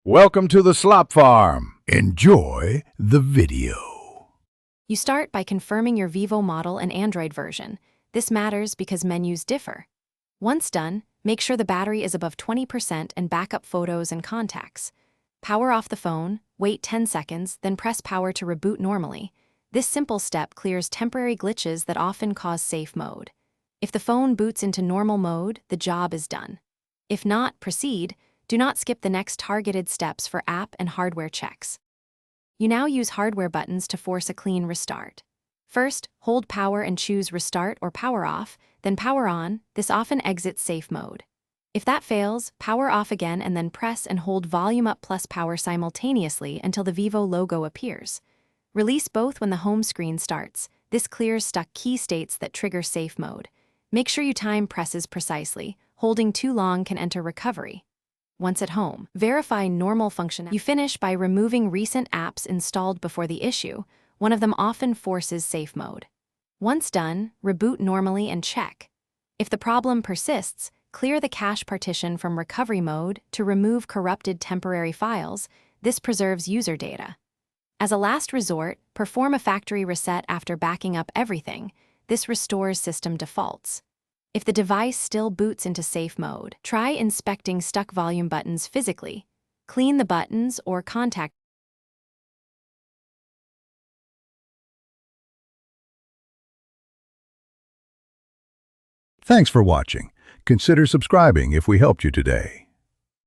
Welcome to the Slop Farm. Enjoy the video. You start by confirming your Vivo model and Android version. This matters because menus differ. Once done, make sure the battery is above 20% and back up photos and contacts. Power off the phone, wait 10 seconds, then press power to reboot normally. This simple step clears temporary glitches that often cause safe mode. If the phone boots into normal mode, the job is done. If not, proceed. Do not skip the next targeted steps for app and hardware checks. You now use hardware buttons to force a clean restart. First, hold power and choose Restart or Power Off, then Power On. This often exits safe mode. If that fails, power off again and then press and hold Volume Up plus Power simultaneously until the Vivo logo appears. Release both when the home screen starts. This clears stuck key states that trigger safe mode. Make sure you time presses precisely. Holding too long can enter recovery. Once at home, verify normal functionality. You finish by removing recent apps installed before the issue. One of them often forces safe mode. Once done, reboot normally and check. If the problem persists, clear the cache partition from recovery mode to remove corrupted temporary files. This preserves user data. As a last resort, perform a factory reset after backing up everything. This restores system defaults. If the device still boots into safe mode, try inspecting stuck volume buttons physically. Clean the buttons or contact. Thanks for watching. Consider subscribing if we helped you today.